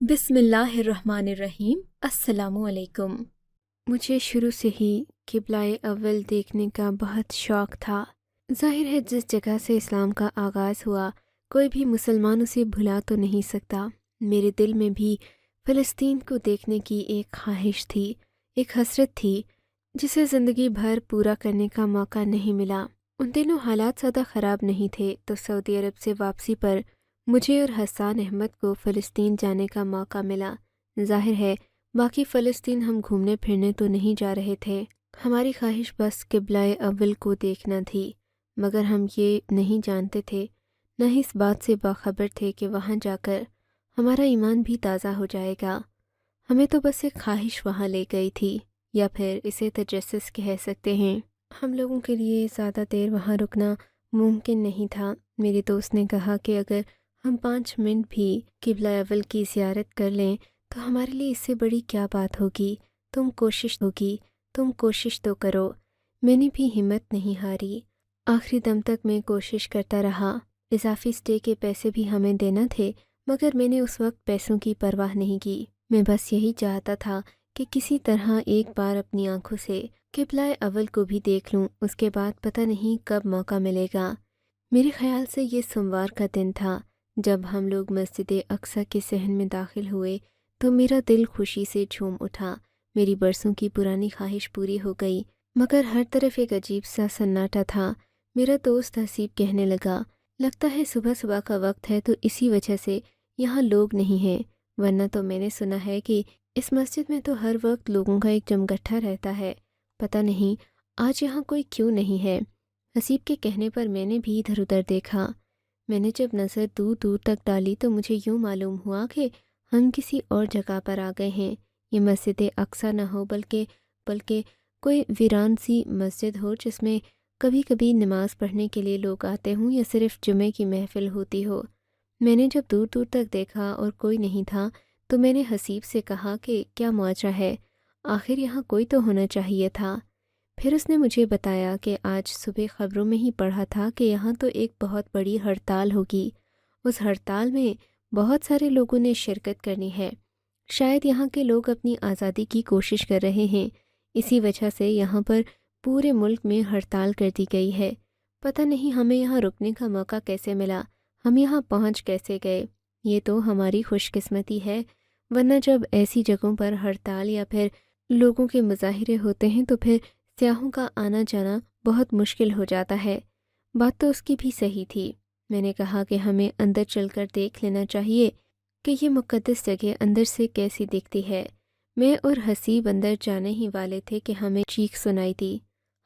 بسم اللہ الرحمن الرحیم۔ السلام علیکم۔ مجھے شروع سے ہی قبلہ اول دیکھنے کا بہت شوق تھا۔ ظاہر ہے جس جگہ سے اسلام کا آغاز ہوا کوئی بھی مسلمان اسے بھلا تو نہیں سکتا۔ میرے دل میں بھی فلسطین کو دیکھنے کی ایک خواہش تھی، ایک حسرت تھی جسے زندگی بھر پورا کرنے کا موقع نہیں ملا۔ ان دنوں حالات زیادہ خراب نہیں تھے تو سعودی عرب سے واپسی پر مجھے اور حسان احمد کو فلسطین جانے کا موقع ملا۔ ظاہر ہے باقی فلسطین ہم گھومنے پھرنے تو نہیں جا رہے تھے، ہماری خواہش بس قبلہ اول کو دیکھنا تھی، مگر ہم یہ نہیں جانتے تھے، نہ ہی اس بات سے باخبر تھے کہ وہاں جا کر ہمارا ایمان بھی تازہ ہو جائے گا۔ ہمیں تو بس ایک خواہش وہاں لے گئی تھی، یا پھر اسے تجسس کہہ سکتے ہیں۔ ہم لوگوں کے لیے زیادہ دیر وہاں رکنا ممکن نہیں تھا۔ میری دوست نے کہا کہ اگر ہم 5 منٹ بھی قبلہ اول کی زیارت کر لیں تو ہمارے لیے اس سے بڑی کیا بات ہوگی، تم کوشش تو کرو۔ میں نے بھی ہمت نہیں ہاری، آخری دم تک میں کوشش کرتا رہا۔ اضافی سٹے کے پیسے بھی ہمیں دینا تھے، مگر میں نے اس وقت پیسوں کی پرواہ نہیں کی۔ میں بس یہی چاہتا تھا کہ کسی طرح ایک بار اپنی آنکھوں سے قبلہ اول کو بھی دیکھ لوں، اس کے بعد پتہ نہیں کب موقع ملے گا۔ میرے خیال سے یہ سوموار کا دن تھا۔ جب ہم لوگ مسجد اقصیٰ کے صحن میں داخل ہوئے تو میرا دل خوشی سے جھوم اٹھا۔ میری برسوں کی پرانی خواہش پوری ہو گئی، مگر ہر طرف ایک عجیب سا سناٹا تھا۔ میرا دوست حسیب کہنے لگا، لگتا ہے صبح صبح کا وقت ہے تو اسی وجہ سے یہاں لوگ نہیں ہیں، ورنہ تو میں نے سنا ہے کہ اس مسجد میں تو ہر وقت لوگوں کا ایک جمگٹھا رہتا ہے، پتہ نہیں آج یہاں کوئی کیوں نہیں ہے۔ حسیب کے کہنے پر میں نے بھی ادھر ادھر دیکھا۔ میں نے جب نظر دور دور تک ڈالی تو مجھے یوں معلوم ہوا کہ ہم کسی اور جگہ پر آ گئے ہیں۔ یہ مسجد اقصیٰ نہ ہو بلکہ کوئی ویران سی مسجد ہو جس میں کبھی کبھی نماز پڑھنے کے لیے لوگ آتے ہوں یا صرف جمعے کی محفل ہوتی ہو۔ میں نے جب دور دور تک دیکھا اور کوئی نہیں تھا تو میں نے حسیب سے کہا کہ کیا مواجہ ہے، آخر یہاں کوئی تو ہونا چاہیے تھا۔ پھر اس نے مجھے بتایا کہ آج صبح خبروں میں ہی پڑھا تھا کہ یہاں تو ایک بہت بڑی ہڑتال ہوگی، اس ہڑتال میں بہت سارے لوگوں نے شرکت کرنی ہے۔ شاید یہاں کے لوگ اپنی آزادی کی کوشش کر رہے ہیں، اسی وجہ سے یہاں پر پورے ملک میں ہڑتال کر دی گئی ہے۔ پتہ نہیں ہمیں یہاں رکنے کا موقع کیسے ملا، ہم یہاں پہنچ کیسے گئے۔ یہ تو ہماری خوش قسمتی ہے، ورنہ جب ایسی جگہوں پر ہڑتال یا پھر لوگوں کے مظاہرے ہوتے ہیں تو پھر سیاحوں کا آنا جانا بہت مشکل ہو جاتا ہے۔ بات تو اس کی بھی صحیح تھی۔ میں نے کہا کہ ہمیں اندر چل کر دیکھ لینا چاہیے کہ یہ مقدس جگہ اندر سے کیسی دکھتی ہے۔ میں اور حسیب اندر جانے ہی والے تھے کہ ہمیں چیخ سنائی دی۔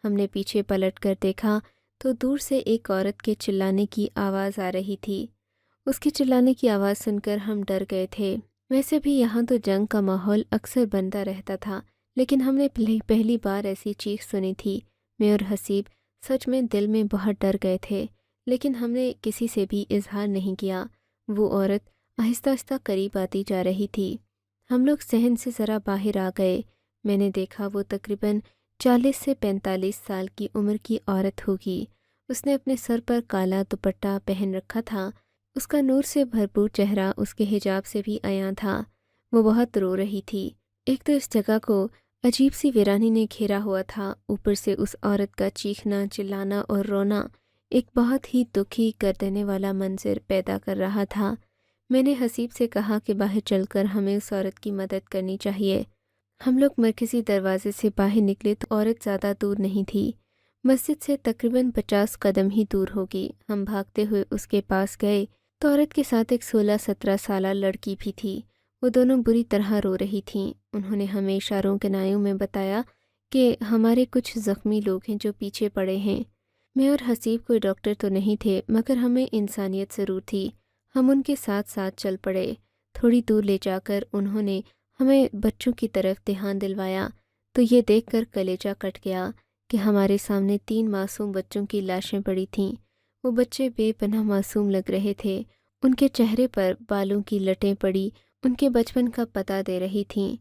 ہم نے پیچھے پلٹ کر دیکھا تو دور سے ایک عورت کے چلانے کی آواز آ رہی تھی۔ اس کے چلانے کی آواز سن کر ہم ڈر گئے تھے۔ ویسے بھی یہاں تو جنگ کا ماحول اکثر بنتا رہتا تھا، لیکن ہم نے پہلی بار ایسی چیخ سنی تھی۔ میں اور حسیب سچ میں دل میں بہت ڈر گئے تھے، لیکن ہم نے کسی سے بھی اظہار نہیں کیا۔ وہ عورت آہستہ آہستہ قریب آتی جا رہی تھی۔ ہم لوگ صحن سے ذرا باہر آ گئے۔ میں نے دیکھا وہ تقریباً 40 سے 45 سال کی عمر کی عورت ہوگی۔ اس نے اپنے سر پر کالا دوپٹہ پہن رکھا تھا، اس کا نور سے بھرپور چہرہ اس کے حجاب سے بھی عیاں تھا۔ وہ بہت رو رہی تھی۔ ایک تو اس جگہ کو عجیب سی ویرانی نے گھیرا ہوا تھا، اوپر سے اس عورت کا چیخنا، چلانا اور رونا ایک بہت ہی دکھی کر دینے والا منظر پیدا کر رہا تھا۔ میں نے حسیب سے کہا کہ باہر چل کر ہمیں اس عورت کی مدد کرنی چاہیے۔ ہم لوگ مرکزی دروازے سے باہر نکلے تو عورت زیادہ دور نہیں تھی، مسجد سے تقریباً 50 قدم ہی دور ہوگی۔ ہم بھاگتے ہوئے اس کے پاس گئے تو عورت کے ساتھ ایک 16-17 سالہ لڑکی بھی تھی۔ وہ دونوں بری طرح رو رہی تھیں۔ انہوں نے ہمیں اشاروں کنایوں میں بتایا کہ ہمارے کچھ زخمی لوگ ہیں جو پیچھے پڑے ہیں۔ میں اور حسیب کوئی ڈاکٹر تو نہیں تھے، مگر ہمیں انسانیت ضرور تھی۔ ہم ان کے ساتھ ساتھ چل پڑے۔ تھوڑی دور لے جا کر انہوں نے ہمیں بچوں کی طرف دھیان دلوایا تو یہ دیکھ کر کلیجہ کٹ گیا کہ ہمارے سامنے 3 معصوم بچوں کی لاشیں پڑی تھیں۔ وہ بچے بے پناہ معصوم لگ رہے تھے، ان کے چہرے پر بالوں کی لٹیں پڑی ان کے بچپن کا پتہ دے رہی تھیں۔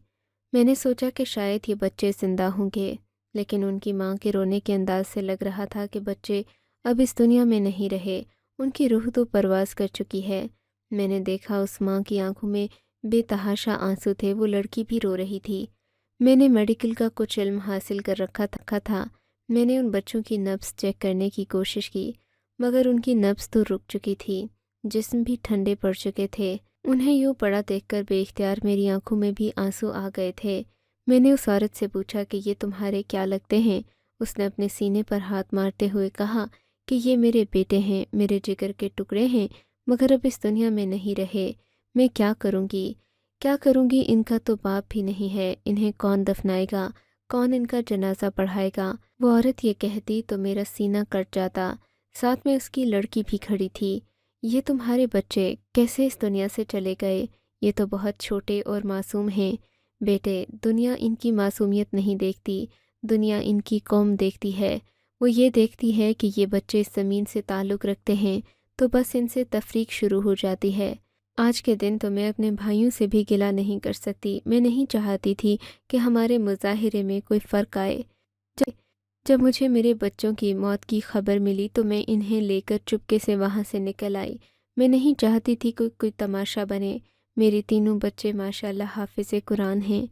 میں نے سوچا کہ شاید یہ بچے زندہ ہوں گے، لیکن ان کی ماں کے رونے کے انداز سے لگ رہا تھا کہ بچے اب اس دنیا میں نہیں رہے، ان کی روح تو پرواز کر چکی ہے۔ میں نے دیکھا اس ماں کی آنکھوں میں بے تحاشا آنسو تھے، وہ لڑکی بھی رو رہی تھی۔ میں نے میڈیکل کا کچھ علم حاصل کر رکھا تھا۔ میں نے ان بچوں کی نبض چیک کرنے کی کوشش کی، مگر ان کی نبض تو رک چکی تھی، جسم بھی ٹھنڈے پڑ چکے تھے۔ انہیں یوں پڑا دیکھ کر بے اختیار میری آنکھوں میں بھی آنسو آ گئے تھے۔ میں نے اس عورت سے پوچھا کہ یہ تمہارے کیا لگتے ہیں؟ اس نے اپنے سینے پر ہاتھ مارتے ہوئے کہا کہ یہ میرے بیٹے ہیں، میرے جگر کے ٹکڑے ہیں، مگر اب اس دنیا میں نہیں رہے۔ میں کیا کروں گی؟ ان کا تو باپ بھی نہیں ہے، انہیں کون دفنائے گا؟ کون ان کا جنازہ پڑھائے گا؟ وہ عورت یہ کہتی تو میرا سینہ کٹ جاتا۔ ساتھ میں اس کی لڑکی بھی کھڑی تھی۔ یہ تمہارے بچے کیسے اس دنیا سے چلے گئے؟ یہ تو بہت چھوٹے اور معصوم ہیں۔ بیٹے، دنیا ان کی معصومیت نہیں دیکھتی، دنیا ان کی قوم دیکھتی ہے۔ وہ یہ دیکھتی ہے کہ یہ بچے اس زمین سے تعلق رکھتے ہیں تو بس ان سے تفریق شروع ہو جاتی ہے۔ آج کے دن تو میں اپنے بھائیوں سے بھی گلہ نہیں کر سکتی۔ میں نہیں چاہتی تھی کہ ہمارے مظاہرے میں کوئی فرق آئے۔ جب مجھے میرے بچوں کی موت کی خبر ملی تو میں انہیں لے کر چپکے سے وہاں سے نکل آئی۔ میں نہیں چاہتی تھی کوئی تماشا بنے۔ میرے تینوں بچے ماشاءاللہ حافظ قرآن ہیں۔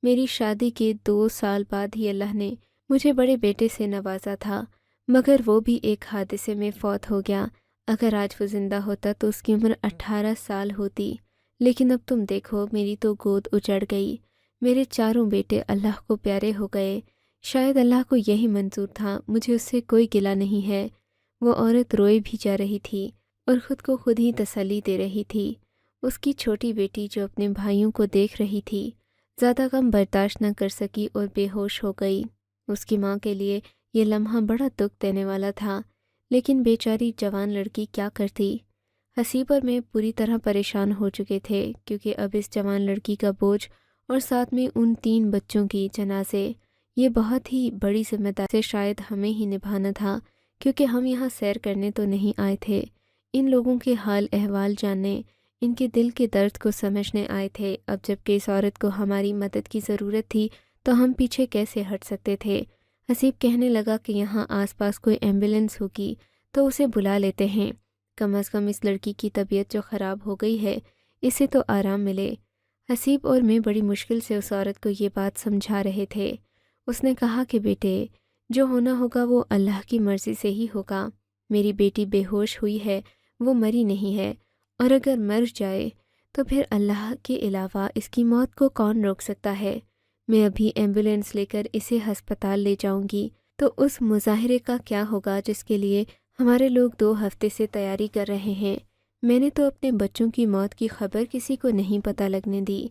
میری شادی کے 2 سال بعد ہی اللہ نے مجھے بڑے بیٹے سے نوازا تھا، مگر وہ بھی ایک حادثے میں فوت ہو گیا۔ اگر آج وہ زندہ ہوتا تو اس کی عمر 18 سال ہوتی، لیکن اب تم دیکھو میری تو گود اجڑ گئی۔ میرے چاروں بیٹے اللہ کو پیارے ہو گئے۔ شاید اللہ کو یہی منظور تھا، مجھے اس سے کوئی گلہ نہیں ہے۔ وہ عورت روئے بھی جا رہی تھی اور خود کو خود ہی تسلی دے رہی تھی۔ اس کی چھوٹی بیٹی جو اپنے بھائیوں کو دیکھ رہی تھی، زیادہ غم برداشت نہ کر سکی اور بے ہوش ہو گئی۔ اس کی ماں کے لیے یہ لمحہ بڑا دکھ دینے والا تھا، لیکن بیچاری جوان لڑکی کیا کرتی؟ حسیب اور میں پوری طرح پریشان ہو چکے تھے، کیونکہ اب اس جوان لڑکی کا بوجھ اور ساتھ میں ان 3 بچوں کی جنازے، یہ بہت ہی بڑی ذمہ داری سے شاید ہمیں ہی نبھانا تھا، کیونکہ ہم یہاں سیر کرنے تو نہیں آئے تھے، ان لوگوں کے حال احوال جاننے، ان کے دل کے درد کو سمجھنے آئے تھے۔ اب جب کہ اس عورت کو ہماری مدد کی ضرورت تھی تو ہم پیچھے کیسے ہٹ سکتے تھے؟ حسیب کہنے لگا کہ یہاں آس پاس کوئی ایمبولینس ہوگی تو اسے بلا لیتے ہیں، کم از کم اس لڑکی کی طبیعت جو خراب ہو گئی ہے اسے تو آرام ملے۔ حسیب اور میں بڑی مشکل سے اس عورت کو یہ بات سمجھا رہے تھے۔ اس نے کہا کہ بیٹے، جو ہونا ہوگا وہ اللہ کی مرضی سے ہی ہوگا۔ میری بیٹی بے ہوش ہوئی ہے، وہ مری نہیں ہے، اور اگر مر جائے تو پھر اللہ کے علاوہ اس کی موت کو کون روک سکتا ہے؟ میں ابھی ایمبولینس لے کر اسے ہسپتال لے جاؤں گی تو اس مظاہرے کا کیا ہوگا جس کے لیے ہمارے لوگ 2 ہفتے سے تیاری کر رہے ہیں؟ میں نے تو اپنے بچوں کی موت کی خبر کسی کو نہیں پتہ لگنے دی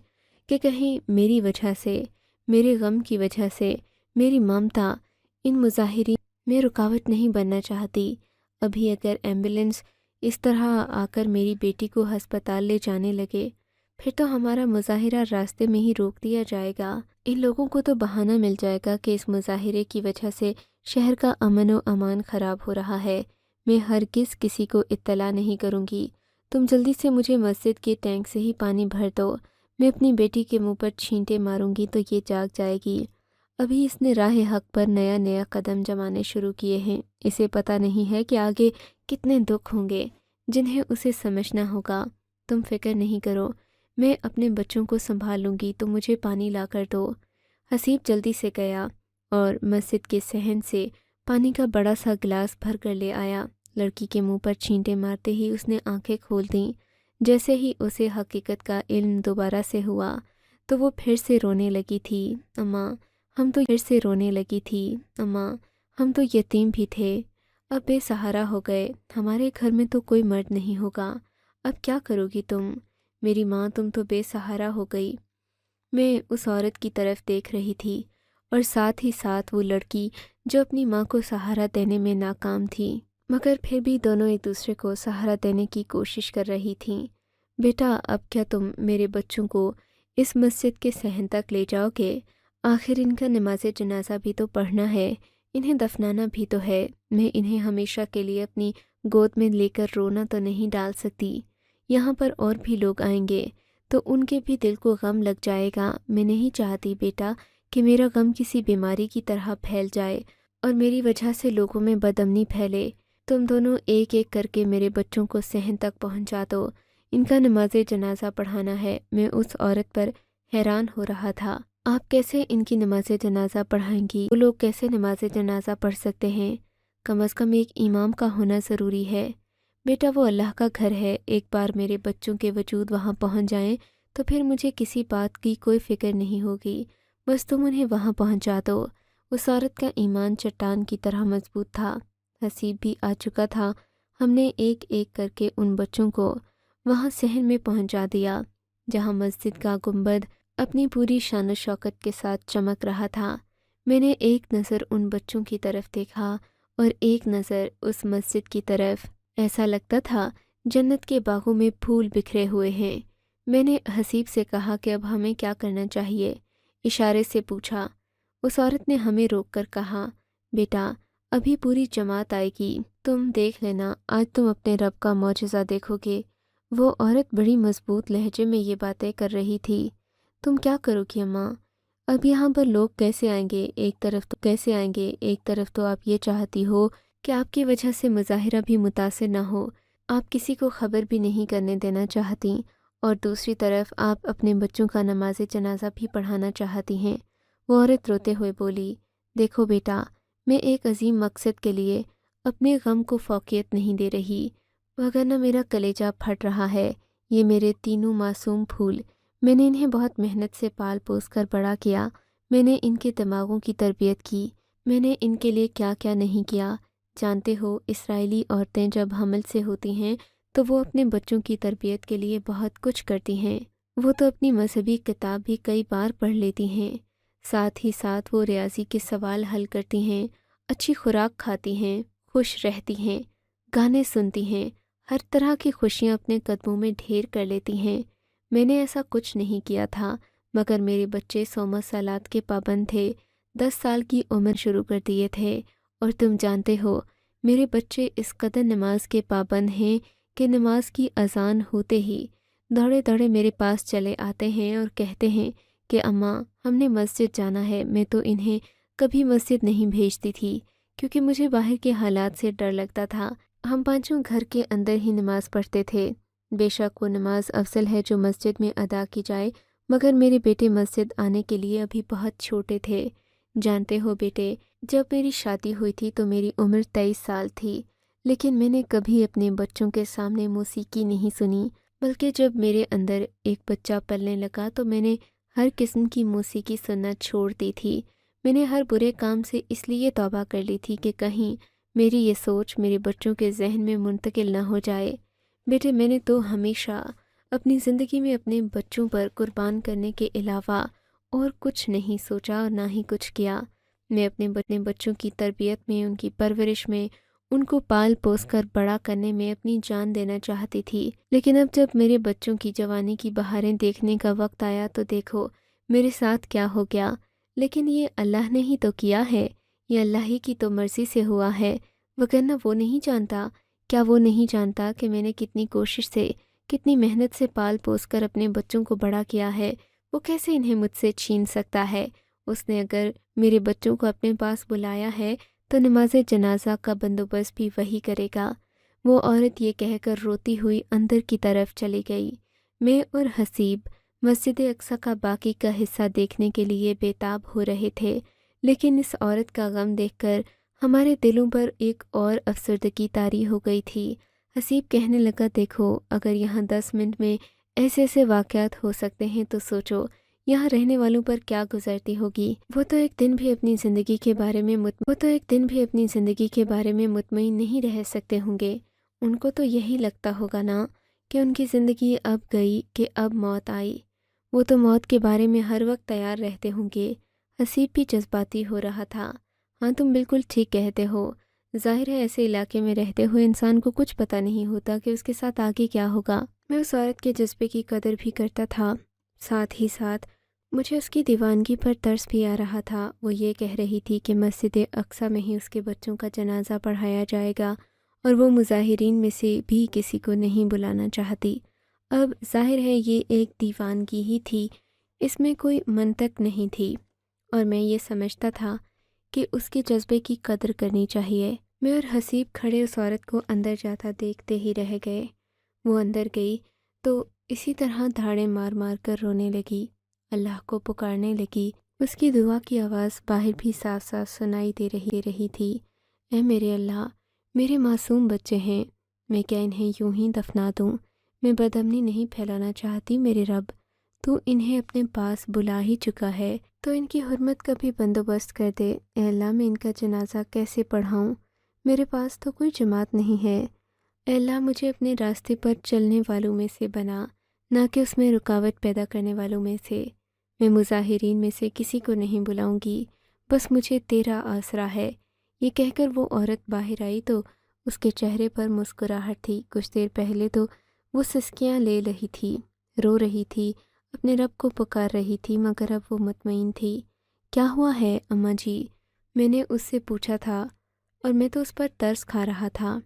کہ کہیں میری وجہ سے، میرے غم کی وجہ سے میری ممتا ان مظاہرین میں رکاوٹ نہیں بننا چاہتی۔ ابھی اگر ایمبولینس اس طرح آ کر میری بیٹی کو ہسپتال لے جانے لگے پھر تو ہمارا مظاہرہ راستے میں ہی روک دیا جائے گا۔ ان لوگوں کو تو بہانہ مل جائے گا کہ اس مظاہرے کی وجہ سے شہر کا امن و امان خراب ہو رہا ہے۔ میں ہرگز کسی کو اطلاع نہیں کروں گی۔ تم جلدی سے مجھے مسجد کے ٹینک سے ہی پانی بھر دو۔ میں اپنی بیٹی کے منہ پر چھینٹے ماروں گی تو یہ جاگ جائے گی۔ ابھی اس نے راہ حق پر نیا قدم جمانے شروع کیے ہیں۔ اسے پتہ نہیں ہے کہ آگے کتنے دکھ ہوں گے جنہیں اسے سمجھنا ہوگا۔ تم فکر نہیں کرو، میں اپنے بچوں کو سنبھال لوں گی، تم مجھے پانی لا کر دو۔ حسیب جلدی سے گیا اور مسجد کے صحن سے پانی کا بڑا سا گلاس بھر کر لے آیا۔ لڑکی کے منہ پر چھینٹے مارتے ہی اس نے آنکھیں کھول دیں۔ جیسے ہی اسے حقیقت کا علم دوبارہ سے ہوا تو وہ پھر سے رونے لگی تھی۔ اماں، ہم تو یتیم بھی تھے، اب بے سہارا ہو گئے، ہمارے گھر میں تو کوئی مرد نہیں ہوگا، اب کیا کرو گی تم؟ میری ماں، تم تو بے سہارا ہو گئی۔ میں اس عورت کی طرف دیکھ رہی تھی اور ساتھ ہی ساتھ وہ لڑکی جو اپنی ماں کو سہارا دینے میں ناکام تھی، مگر پھر بھی دونوں ایک دوسرے کو سہارا دینے کی کوشش کر رہی تھیں۔ بیٹا، اب کیا تم میرے بچوں کو اس مسجد کے صحن تک لے جاؤ گے؟ آخر ان کا نماز جنازہ بھی تو پڑھنا ہے، انہیں دفنانا بھی تو ہے۔ میں انہیں ہمیشہ کے لیے اپنی گود میں لے کر رونا تو نہیں ڈال سکتی۔ یہاں پر اور بھی لوگ آئیں گے تو ان کے بھی دل کو غم لگ جائے گا۔ میں نہیں چاہتی بیٹا کہ میرا غم کسی بیماری کی طرح پھیل جائے اور میری وجہ سے لوگوں میں بدامنی پھیلے۔ تم دونوں ایک ایک کر کے میرے بچوں کو صحن تک پہنچا دو، ان کا نماز جنازہ پڑھانا ہے۔ میں اس عورت پر حیران ہو رہا تھا۔ آپ کیسے ان کی نماز جنازہ پڑھائیں گی؟ وہ لوگ کیسے نماز جنازہ پڑھ سکتے ہیں؟ کم از کم ایک امام کا ہونا ضروری ہے۔ بیٹا وہ اللہ کا گھر ہے، ایک بار میرے بچوں کے وجود وہاں پہنچ جائیں تو پھر مجھے کسی بات کی کوئی فکر نہیں ہوگی، بس تم انہیں وہاں پہنچا دو۔ اس عورت کا ایمان چٹان کی طرح مضبوط تھا۔ حسیب بھی آ چکا تھا۔ ہم نے ایک ایک کر کے ان بچوں کو وہاں صحن میں پہنچا دیا جہاں مسجد کا گنبد اپنی پوری شان و شوکت کے ساتھ چمک رہا تھا۔ میں نے ایک نظر ان بچوں کی طرف دیکھا اور ایک نظر اس مسجد کی طرف۔ ایسا لگتا تھا جنت کے باغوں میں پھول بکھرے ہوئے ہیں۔ میں نے حسیب سے کہا کہ اب ہمیں کیا کرنا چاہیے، اشارے سے پوچھا۔ اس عورت نے ہمیں روک کر کہا، بیٹا ابھی پوری جماعت آئے گی، تم دیکھ لینا، آج تم اپنے رب کا معجزہ دیکھو گے۔ وہ عورت بڑی مضبوط لہجے میں یہ باتیں کر رہی تھی۔ تم کیا کرو گی اماں؟ اب یہاں پر لوگ کیسے آئیں گے؟ ایک طرف تو آپ یہ چاہتی ہو کہ آپ کی وجہ سے مظاہرہ بھی متاثر نہ ہو، آپ کسی کو خبر بھی نہیں کرنے دینا چاہتی، اور دوسری طرف آپ اپنے بچوں کا نماز جنازہ بھی پڑھانا چاہتی ہیں۔ وہ عورت روتے ہوئے بولی، دیکھو بیٹا، میں ایک عظیم مقصد کے لیے اپنے غم کو فوقیت نہیں دے رہی، وگرنہ میرا کلیجہ پھٹ رہا ہے۔ یہ میرے تینوں معصوم پھول، میں نے انہیں بہت محنت سے پال پوس کر بڑا کیا، میں نے ان کے دماغوں کی تربیت کی، میں نے ان کے لیے کیا کیا نہیں کیا۔ جانتے ہو اسرائیلی عورتیں جب حمل سے ہوتی ہیں تو وہ اپنے بچوں کی تربیت کے لیے بہت کچھ کرتی ہیں۔ وہ تو اپنی مذہبی کتاب بھی کئی بار پڑھ لیتی ہیں، ساتھ ہی ساتھ وہ ریاضی کے سوال حل کرتی ہیں، اچھی خوراک کھاتی ہیں، خوش رہتی ہیں، گانے سنتی ہیں، ہر طرح کی خوشیاں اپنے قدموں میں ڈھیر کر لیتی ہیں۔ میں نے ایسا کچھ نہیں کیا تھا، مگر میرے بچے صوم صلات کے پابند تھے، 10 سال کی عمر شروع کر دیے تھے، اور تم جانتے ہو میرے بچے اس قدر نماز کے پابند ہیں کہ نماز کی اذان ہوتے ہی دوڑے دوڑے میرے پاس چلے آتے ہیں اور کہتے ہیں کہ اماں ہم نے مسجد جانا ہے۔ میں تو انہیں کبھی مسجد نہیں بھیجتی تھی کیونکہ مجھے باہر کے حالات سے ڈر لگتا تھا۔ ہم پانچوں گھر کے اندر ہی نماز پڑھتے تھے۔ بے شک وہ نماز افضل ہے جو مسجد میں ادا کی جائے، مگر میرے بیٹے مسجد آنے کے لیے ابھی بہت چھوٹے تھے۔ جانتے ہو بیٹے، جب میری شادی ہوئی تھی تو میری عمر 23 سال تھی، لیکن میں نے کبھی اپنے بچوں کے سامنے موسیقی نہیں سنی، بلکہ جب میرے اندر ایک بچہ پلنے لگا تو میں نے ہر قسم کی موسیقی سننا چھوڑ دی تھی۔ میں نے ہر برے کام سے اس لیے توبہ کر لی تھی کہ کہیں میری یہ سوچ میرے بچوں کے ذہن میں منتقل نہ ہو جائے۔ بیٹے میں نے تو ہمیشہ اپنی زندگی میں اپنے بچوں پر قربان کرنے کے علاوہ اور کچھ نہیں سوچا اور نہ ہی کچھ کیا۔ میں اپنے بچوں کی تربیت میں، ان کی پرورش میں، ان کو پال پوس کر بڑا کرنے میں اپنی جان دینا چاہتی تھی، لیکن اب جب میرے بچوں کی جوانی کی بہاریں دیکھنے کا وقت آیا تو دیکھو میرے ساتھ کیا ہو گیا۔ لیکن یہ اللہ نے ہی تو کیا ہے، یہ اللہ ہی کی تو مرضی سے ہوا ہے، وگرنہ وہ نہیں جانتا؟ کیا وہ نہیں جانتا کہ میں نے کتنی کوشش سے، کتنی محنت سے پال پوس کر اپنے بچوں کو بڑا کیا ہے؟ وہ کیسے انہیں مجھ سے چھین سکتا ہے؟ اس نے اگر میرے بچوں کو اپنے پاس بلایا ہے تو نماز جنازہ کا بندوبست بھی وہی کرے گا۔ وہ عورت یہ کہہ کر روتی ہوئی اندر کی طرف چلی گئی۔ میں اور حسیب مسجد اقصی کا باقی کا حصہ دیکھنے کے لیے بے تاب ہو رہے تھے، لیکن اس عورت کا غم دیکھ کر ہمارے دلوں پر ایک اور افسردگی طاری ہو گئی تھی۔ حسیب کہنے لگا، دیکھو اگر یہاں 10 منٹ میں ایسے ایسے واقعات ہو سکتے ہیں تو سوچو یہاں رہنے والوں پر کیا گزرتی ہوگی۔ وہ تو ایک دن بھی اپنی زندگی کے بارے میں مطمئن نہیں رہ سکتے ہوں گے۔ ان کو تو یہی لگتا ہوگا نا کہ ان کی زندگی اب گئی کہ اب موت آئی۔ وہ تو موت کے بارے میں ہر وقت تیار رہتے ہوں گے۔ حسیب بھی جذباتی ہو رہا تھا۔ ہاں تم بالکل ٹھیک کہتے ہو، ظاہر ہے ایسے علاقے میں رہتے ہوئے انسان کو کچھ پتہ نہیں ہوتا کہ اس کے ساتھ آگے کیا ہوگا۔ میں اس عورت کے جذبے کی قدر بھی کرتا تھا، ساتھ ہی ساتھ مجھے اس کی دیوانگی پر ترس بھی آ رہا تھا۔ وہ یہ کہہ رہی تھی کہ مسجد اقصی میں ہی اس کے بچوں کا جنازہ پڑھایا جائے گا اور وہ مظاہرین میں سے بھی کسی کو نہیں بلانا چاہتی۔ اب ظاہر ہے یہ ایک دیوانگی ہی تھی، اس میں کوئی منطق نہیں تھی، اور میں یہ سمجھتا تھا کہ اس کے جذبے کی قدر کرنی چاہیے۔ میں اور حسیب کھڑے اس عورت کو اندر جاتا دیکھتے ہی رہ گئے۔ وہ اندر گئی، تو اسی طرح دھاڑے مار مار کر رونے لگی، اللہ کو پکارنے لگی۔ اس کی دعا کی آواز باہر بھی صاف صاف سنائی دے رہی تھی۔ اے میرے اللہ، میرے معصوم بچے ہیں، میں کیا انہیں یوں ہی دفنا دوں؟ میں بدامنی نہیں پھیلانا چاہتی میرے رب، تو انہیں اپنے پاس بلا ہی چکا ہے تو ان کی حرمت کا بھی بندوبست کر دے۔ اے اللہ، میں ان کا جنازہ کیسے پڑھاؤں؟ میرے پاس تو کوئی جماعت نہیں ہے۔ اے اللہ، مجھے اپنے راستے پر چلنے والوں میں سے بنا، نہ کہ اس میں رکاوٹ پیدا کرنے والوں میں سے۔ میں مظاہرین میں سے کسی کو نہیں بلاؤں گی، بس مجھے تیرا آسرا ہے۔ یہ کہہ کر وہ عورت باہر آئی تو اس کے چہرے پر مسکراہٹ تھی۔ کچھ دیر پہلے تو وہ سسکیاں لے رہی تھی، رو رہی تھی، اپنے رب کو پکار رہی تھی، مگر اب وہ مطمئن تھی۔ کیا ہوا ہے اماں جی؟ میں نے اس سے پوچھا تھا اور میں تو اس پر ترس کھا رہا تھا۔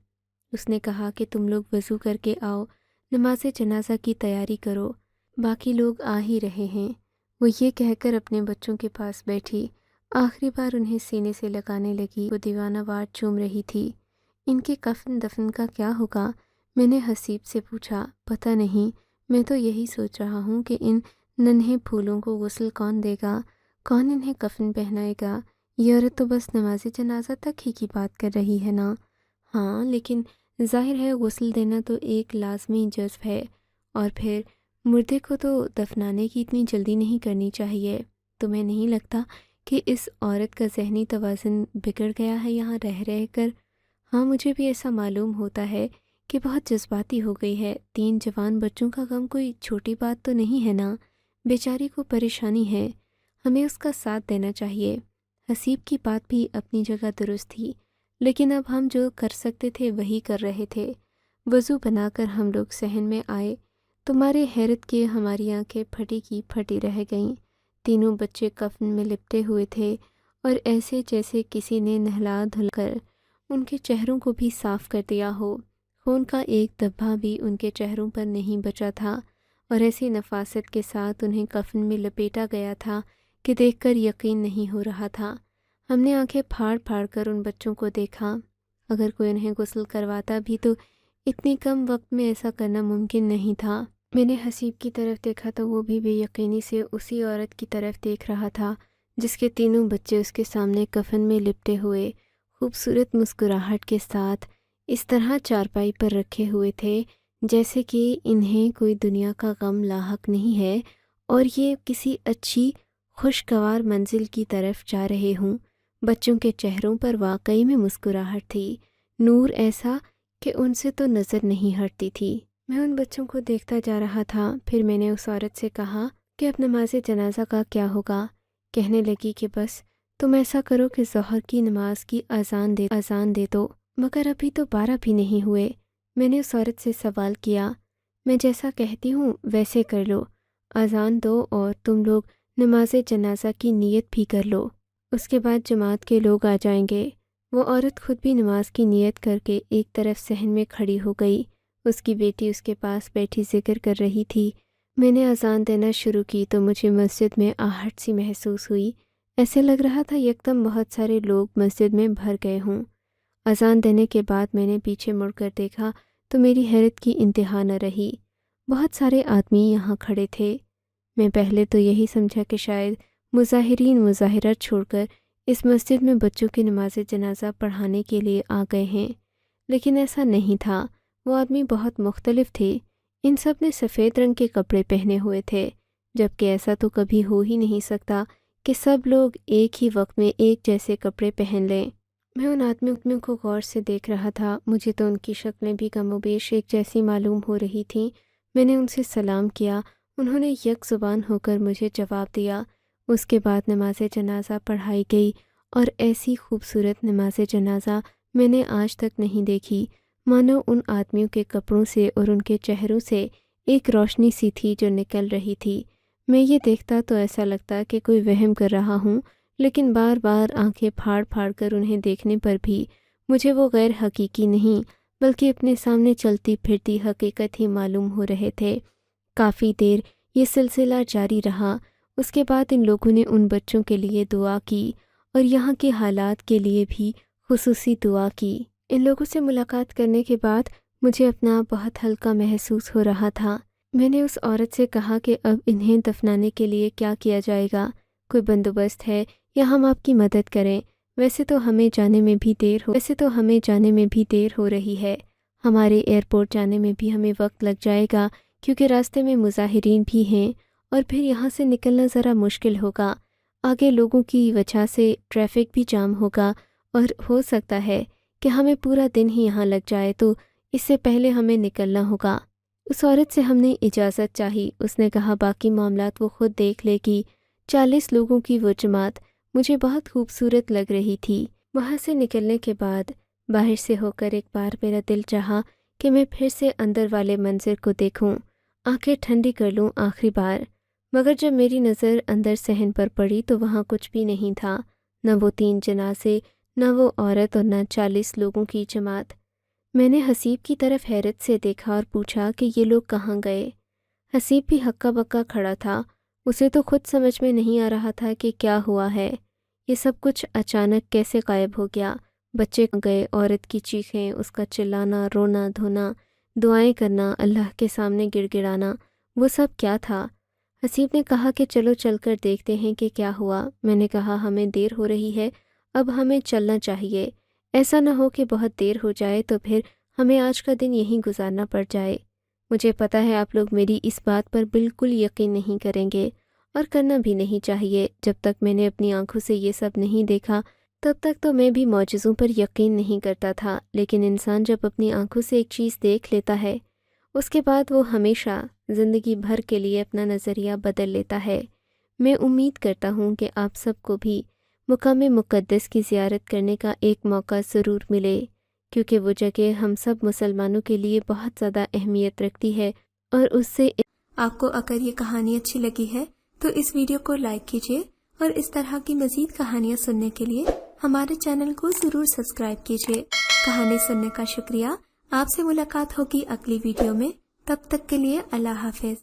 اس نے کہا کہ تم لوگ وضو کر کے آؤ، نماز جنازہ کی تیاری کرو، باقی لوگ آ ہی رہے ہیں۔ وہ یہ کہہ کر اپنے بچوں کے پاس بیٹھی، آخری بار انہیں سینے سے لگانے لگی۔ وہ دیوانہ وار چوم رہی تھی۔ ان کے کفن دفن کا کیا ہوگا؟ میں نے حسیب سے پوچھا۔ پتہ نہیں، میں تو یہی سوچ رہا ہوں کہ ان ننھے پھولوں کو غسل کون دے گا، کون انہیں کفن پہنائے گا؟ یہ عورت تو بس نماز جنازہ تک ہی کی بات کر رہی ہے نا؟ ہاں، لیکن ظاہر ہے غسل دینا تو ایک لازمی جزو ہے، اور پھر مردے کو تو دفنانے کی اتنی جلدی نہیں کرنی چاہیے۔ تمہیں نہیں لگتا کہ اس عورت کا ذہنی توازن بگڑ گیا ہے یہاں رہ کر؟ ہاں، مجھے بھی ایسا معلوم ہوتا ہے کہ بہت جذباتی ہو گئی ہے۔ 3 جوان بچوں کا غم کوئی چھوٹی بات تو نہیں ہے نا؟ بیچاری کو پریشانی ہے، ہمیں اس کا ساتھ دینا چاہیے۔ حسیب کی بات بھی اپنی جگہ درست تھی، لیکن اب ہم جو کر سکتے تھے وہی کر رہے تھے۔ وضو بنا کر ہم لوگ صحن میں آئے، تمہارے حیرت کے ہماری آنکھیں پھٹی کی پھٹی رہ گئیں۔ تینوں بچے کفن میں لپٹے ہوئے تھے اور ایسے جیسے کسی نے نہلا دھل کر ان کے چہروں کو بھی صاف کر دیا ہو۔ خون کا ایک دھبا بھی ان کے چہروں پر نہیں بچا تھا، اور ایسی نفاست کے ساتھ انہیں کفن میں لپیٹا گیا تھا کہ دیکھ کر یقین نہیں ہو رہا تھا۔ ہم نے آنکھیں پھاڑ پھاڑ کر ان بچوں کو دیکھا۔ اگر کوئی انہیں غسل کرواتا بھی تو اتنی کم وقت میں ایسا کرنا ممکن نہیں تھا۔ میں نے حسیب کی طرف دیکھا تو وہ بھی بے یقینی سے اسی عورت کی طرف دیکھ رہا تھا جس کے تینوں بچے اس کے سامنے کفن میں لپٹے ہوئے خوبصورت مسکراہٹ کے ساتھ اس طرح چارپائی پر رکھے ہوئے تھے جیسے کہ انہیں کوئی دنیا کا غم لاحق نہیں ہے اور یہ کسی اچھی خوشگوار منزل کی طرف جا رہے ہوں۔ بچوں کے چہروں پر واقعی میں مسکراہٹ تھی، نور ایسا کہ ان سے تو نظر نہیں ہٹتی تھی۔ میں ان بچوں کو دیکھتا جا رہا تھا، پھر میں نے اس عورت سے کہا کہ اب نماز جنازہ کا کیا ہوگا؟ کہنے لگی کہ بس تم ایسا کرو کہ ظہر کی نماز کی اذان دے دو، مگر ابھی تو 12 بھی نہیں ہوئے۔ میں نے اس عورت سے سوال کیا، میں جیسا کہتی ہوں ویسے کر لو، اذان دو اور تم لوگ نماز جنازہ کی نیت بھی کر لو، اس کے بعد جماعت کے لوگ آ جائیں گے۔ وہ عورت خود بھی نماز کی نیت کر کے ایک طرف صحن میں کھڑی ہو گئی، اس کی بیٹی اس کے پاس بیٹھی ذکر کر رہی تھی۔ میں نے اذان دینا شروع کی تو مجھے مسجد میں آہٹ سی محسوس ہوئی، ایسے لگ رہا تھا یکدم بہت سارے لوگ مسجد میں بھر گئے ہوں۔ اذان دینے کے بعد میں نے پیچھے مڑ کر دیکھا تو میری حیرت کی انتہا نہ رہی، بہت سارے آدمی یہاں کھڑے تھے۔ میں پہلے تو یہی سمجھا کہ شاید مظاہرین مظاہرہ چھوڑ کر اس مسجد میں بچوں کی نماز جنازہ پڑھانے کے لیے آ گئے ہیں، لیکن ایسا نہیں تھا۔ وہ آدمی بہت مختلف تھے، ان سب نے سفید رنگ کے کپڑے پہنے ہوئے تھے، جبکہ ایسا تو کبھی ہو ہی نہیں سکتا کہ سب لوگ ایک ہی وقت میں ایک جیسے کپڑے پہن لیں۔ میں ان آدمیوں کو غور سے دیکھ رہا تھا، مجھے تو ان کی شکلیں بھی کم و بیش ایک جیسی معلوم ہو رہی تھیں۔ میں نے ان سے سلام کیا، انہوں نے یک زبان ہو کر مجھے جواب دیا۔ اس کے بعد نماز جنازہ پڑھائی گئی، اور ایسی خوبصورت نماز جنازہ میں نے آج تک نہیں دیکھی، مانو ان آدمیوں کے کپڑوں سے اور ان کے چہروں سے ایک روشنی سی تھی جو نکل رہی تھی۔ میں یہ دیکھتا تو ایسا لگتا کہ کوئی وہم کر رہا ہوں، لیکن بار بار آنکھیں پھاڑ پھاڑ کر انہیں دیکھنے پر بھی مجھے وہ غیر حقیقی نہیں بلکہ اپنے سامنے چلتی پھرتی حقیقت ہی معلوم ہو رہے تھے۔ کافی دیر یہ سلسلہ جاری رہا، اس کے بعد ان لوگوں نے ان بچوں کے لیے دعا کی اور یہاں کے حالات کے لیے بھی خصوصی دعا کی۔ ان لوگوں سے ملاقات کرنے کے بعد مجھے اپنا بہت ہلکا محسوس ہو رہا تھا۔ میں نے اس عورت سے کہا کہ اب انہیں دفنانے کے لیے کیا کیا جائے گا، کوئی بندوبست ہے یا ہم آپ کی مدد کریں؟ ویسے تو ہمیں جانے میں بھی دیر ہو رہی ہے، ہمارے ایئرپورٹ جانے میں بھی ہمیں وقت لگ جائے گا کیونکہ راستے میں مظاہرین بھی ہیں، اور پھر یہاں سے نکلنا ذرا مشکل ہوگا، آگے لوگوں کی وجہ سے ٹریفک بھی جام ہوگا اور ہو سکتا ہے کہ ہمیں پورا دن ہی یہاں لگ جائے، تو اس سے پہلے ہمیں نکلنا ہوگا۔ اس عورت سے ہم نے اجازت چاہی، اس نے کہا باقی معاملات وہ خود دیکھ لے گی۔ 40 لوگوں کی وہ جماعت مجھے بہت خوبصورت لگ رہی تھی۔ وہاں سے نکلنے کے بعد باہر سے ہو کر ایک بار میرا دل چاہا کہ میں پھر سے اندر والے منظر کو دیکھوں، آنکھیں ٹھنڈی کر لوں آخری بار، مگر جب میری نظر اندر صحن پر پڑی تو وہاں کچھ بھی نہیں تھا، نہ وہ 3 جنازے، نہ وہ عورت اور نہ 40 لوگوں کی جماعت۔ میں نے حسیب کی طرف حیرت سے دیکھا اور پوچھا کہ یہ لوگ کہاں گئے؟ حسیب بھی ہکا بکا کھڑا تھا، اسے تو خود سمجھ میں نہیں آ رہا تھا کہ کیا ہوا ہے، یہ سب کچھ اچانک کیسے غائب ہو گیا؟ بچے گئے، عورت کی چیخیں، اس کا چلانا، رونا دھونا، دعائیں کرنا، اللہ کے سامنے گڑ گڑانا، وہ سب کیا تھا؟ حسیب نے کہا کہ چلو چل کر دیکھتے ہیں کہ کیا ہوا۔ میں نے کہا ہمیں دیر ہو رہی ہے، اب ہمیں چلنا چاہیے، ایسا نہ ہو کہ بہت دیر ہو جائے تو پھر ہمیں آج کا دن یہیں گزارنا پڑ جائے۔ مجھے پتہ ہے آپ لوگ میری اس بات پر بالکل یقین نہیں کریں گے، اور کرنا بھی نہیں چاہیے، جب تک میں نے اپنی آنکھوں سے یہ سب نہیں دیکھا تب تک تو میں بھی معجزوں پر یقین نہیں کرتا تھا، لیکن انسان جب اپنی آنکھوں سے ایک چیز دیکھ لیتا ہے اس کے بعد وہ ہمیشہ زندگی بھر کے لیے اپنا نظریہ بدل لیتا ہے۔ میں امید کرتا ہوں کہ آپ سب کو بھی مقام مقدس کی زیارت کرنے کا ایک موقع ضرور ملے، کیونکہ وہ جگہ ہم سب مسلمانوں کے لیے بہت زیادہ اہمیت رکھتی ہے، اور اس سے آپ کو اگر یہ کہانی اچھی لگی ہے تو اس ویڈیو کو لائک کیجیے، اور اس طرح کی مزید کہانیاں سننے کے لیے ہمارے چینل کو ضرور سبسکرائب کیجیے۔ کہانی سننے کا شکریہ، آپ سے ملاقات ہوگی اگلی ویڈیو میں، تب تک کے لیے اللہ حافظ۔